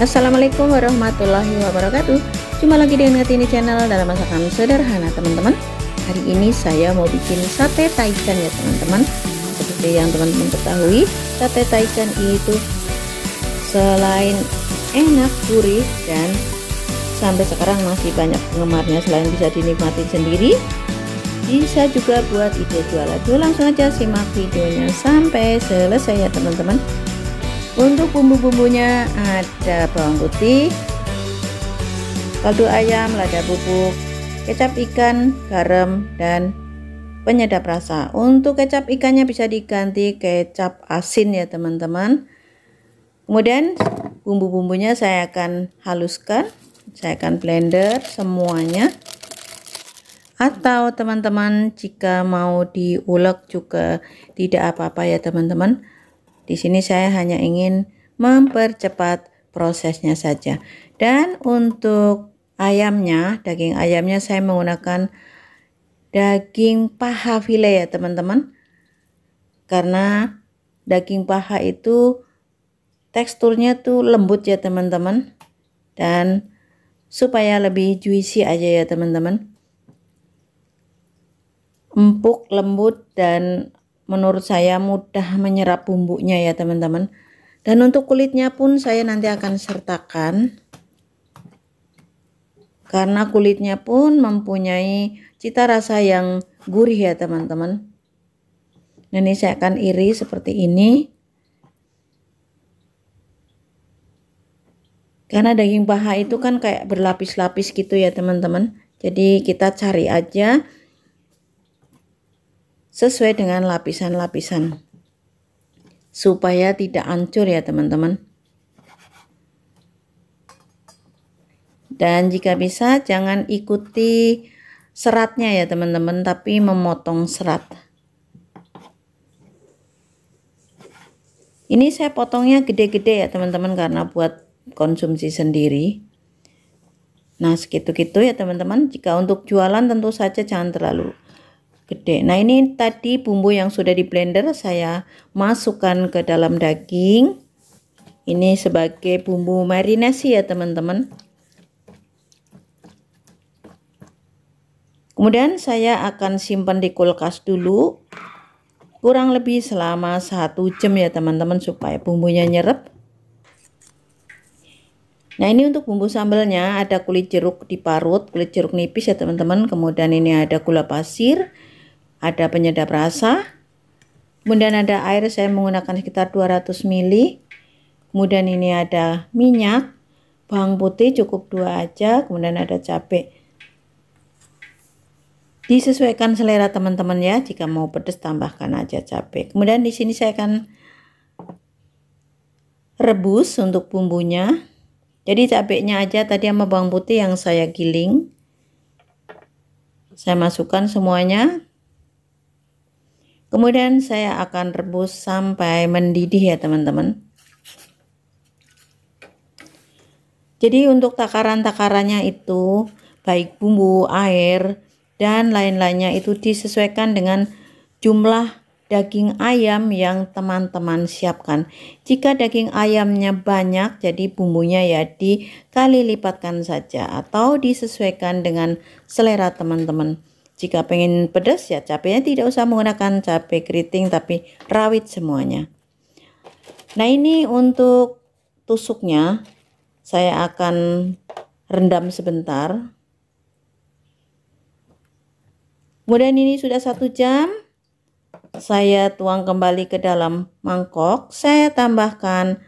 Assalamualaikum warahmatullahi wabarakatuh. Jumpa lagi dengan Kartini Channel dalam masakan sederhana teman-teman. Hari ini saya mau bikin sate taichan ya teman-teman. Seperti yang teman-teman ketahui, sate taichan itu selain enak, gurih, dan sampai sekarang masih banyak penggemarnya. Selain bisa dinikmati sendiri, bisa juga buat ide jualan. Langsung aja simak videonya sampai selesai ya teman-teman. Untuk bumbu-bumbunya ada bawang putih, kaldu ayam, lada bubuk, kecap ikan, garam, dan penyedap rasa. Untuk kecap ikannya bisa diganti kecap asin ya teman-teman. Kemudian bumbu-bumbunya saya akan haluskan, saya akan blender semuanya. Atau teman-teman jika mau diulek juga tidak apa-apa ya teman-teman. Di sini saya hanya ingin mempercepat prosesnya saja. Dan untuk ayamnya, daging ayamnya saya menggunakan daging paha file ya teman-teman. Karena daging paha itu teksturnya tuh lembut ya teman-teman. Dan supaya lebih juicy aja ya teman-teman. Empuk, lembut, dan menurut saya mudah menyerap bumbunya ya teman-teman. Dan untuk kulitnya pun saya nanti akan sertakan, karena kulitnya pun mempunyai cita rasa yang gurih ya teman-teman. Nah, ini saya akan iris seperti ini. Karena daging paha itu kan kayak berlapis-lapis gitu ya teman-teman. Jadi kita cari aja sesuai dengan lapisan-lapisan supaya tidak hancur ya teman-teman. Dan jika bisa jangan ikuti seratnya ya teman-teman, tapi memotong serat. Ini saya potongnya gede-gede ya teman-teman karena buat konsumsi sendiri. Nah, segitu-gitu ya teman-teman. Jika untuk jualan tentu saja jangan terlalu gede. Nah, ini tadi bumbu yang sudah di blender saya masukkan ke dalam daging. Ini sebagai bumbu marinasi ya teman-teman. Kemudian saya akan simpan di kulkas dulu kurang lebih selama 1 jam ya teman-teman supaya bumbunya nyerep. Nah, ini untuk bumbu sambalnya ada kulit jeruk diparut, kulit jeruk nipis ya teman-teman. Kemudian ini ada gula pasir, ada penyedap rasa, kemudian ada air, saya menggunakan sekitar 200 ml. Kemudian ini ada minyak, bawang putih cukup 2 aja, kemudian ada cabai. Disesuaikan selera teman-teman ya, jika mau pedas tambahkan aja cabai. Kemudian di sini saya akan rebus untuk bumbunya. Jadi cabainya aja tadi sama bawang putih yang saya giling. Saya masukkan semuanya. Kemudian saya akan rebus sampai mendidih ya teman-teman. Jadi untuk takaran-takarannya itu baik bumbu, air, dan lain-lainnya itu disesuaikan dengan jumlah daging ayam yang teman-teman siapkan. Jika daging ayamnya banyak, jadi bumbunya ya dikali lipatkan saja atau disesuaikan dengan selera teman-teman. Jika pengen pedas ya cabenya tidak usah menggunakan cabai keriting tapi rawit semuanya. Nah, ini untuk tusuknya saya akan rendam sebentar. Kemudian ini sudah 1 jam. Saya tuang kembali ke dalam mangkok. Saya tambahkan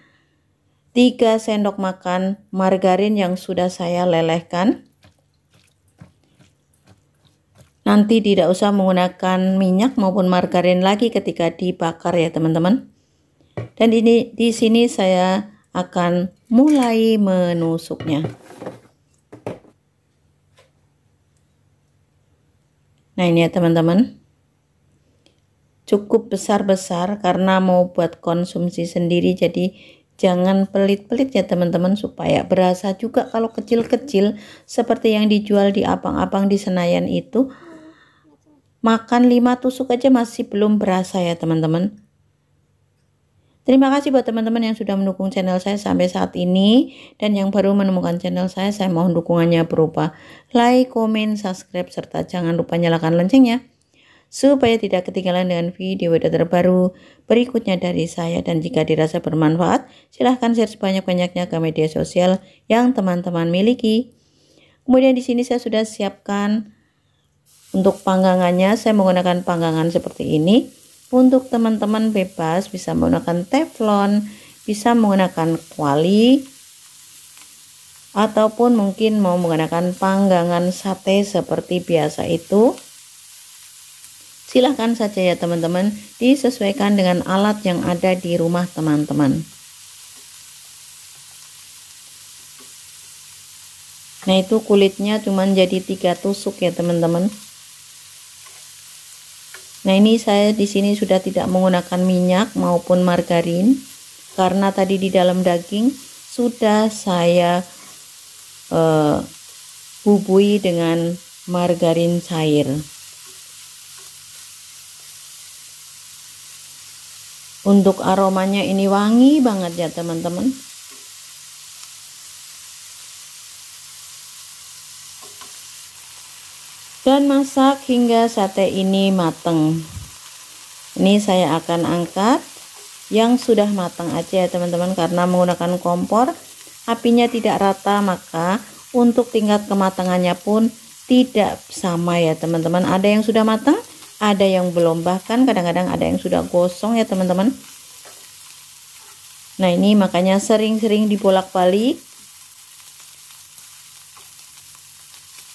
3 sendok makan margarin yang sudah saya lelehkan. Nanti tidak usah menggunakan minyak maupun margarin lagi ketika dibakar ya teman-teman. Dan ini di sini saya akan mulai menusuknya. Nah, ini ya teman-teman. Cukup besar-besar karena mau buat konsumsi sendiri, jadi jangan pelit-pelit ya teman-teman, supaya berasa juga. Kalau kecil-kecil seperti yang dijual di abang-abang di Senayan itu, makan 5 tusuk aja masih belum berasa ya teman-teman. Terima kasih buat teman-teman yang sudah mendukung channel saya sampai saat ini, dan yang baru menemukan channel saya mohon dukungannya berupa like, komen, subscribe, serta jangan lupa nyalakan loncengnya supaya tidak ketinggalan dengan video-video terbaru berikutnya dari saya. Dan jika dirasa bermanfaat, silahkan share sebanyak-banyaknya ke media sosial yang teman-teman miliki. Kemudian di sini saya sudah siapkan untuk panggangannya. Saya menggunakan panggangan seperti ini. Untuk teman-teman bebas bisa menggunakan teflon, bisa menggunakan kuali, ataupun mungkin mau menggunakan panggangan sate seperti biasa itu. Silahkan saja ya teman-teman, disesuaikan dengan alat yang ada di rumah teman-teman. Nah, itu kulitnya cuman jadi 3 tusuk ya teman-teman. Nah, ini saya di sini sudah tidak menggunakan minyak maupun margarin karena tadi di dalam daging sudah saya bubui dengan margarin cair. Untuk aromanya ini wangi banget ya teman-teman. Dan masak hingga sate ini matang. Ini saya akan angkat yang sudah matang aja ya teman-teman, karena menggunakan kompor apinya tidak rata, maka untuk tingkat kematangannya pun tidak sama ya teman-teman. Ada yang sudah matang, ada yang belum, bahkan kadang-kadang ada yang sudah gosong ya teman-teman. Nah, ini makanya sering-sering dibolak-balik.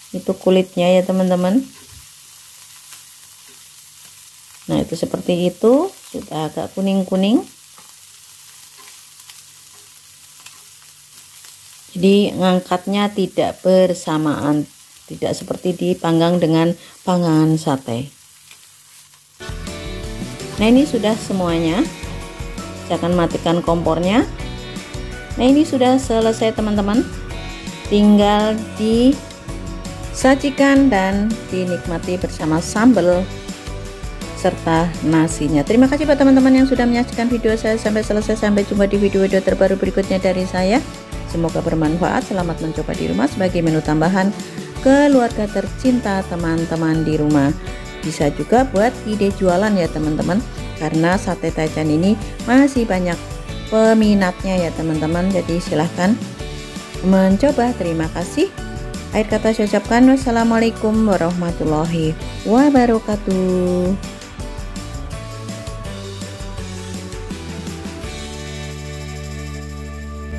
Itu kulitnya ya teman-teman. Nah, itu seperti itu, sudah agak kuning-kuning. Jadi ngangkatnya tidak bersamaan, tidak seperti dipanggang dengan panggangan sate. Nah, ini sudah semuanya. Saya akan matikan kompornya. Nah, ini sudah selesai teman-teman. Tinggal disajikan dan dinikmati bersama sambal serta nasinya. Terima kasih buat teman-teman yang sudah menyaksikan video saya sampai selesai. Sampai jumpa di video-video terbaru berikutnya dari saya. Semoga bermanfaat. Selamat mencoba di rumah sebagai menu tambahan keluarga tercinta teman-teman di rumah. Bisa juga buat ide jualan ya teman-teman, karena sate Taichan ini masih banyak peminatnya ya teman-teman. Jadi silahkan mencoba. Terima kasih. Akhir kata saya ucapkan wassalamualaikum warahmatullahi wabarakatuh.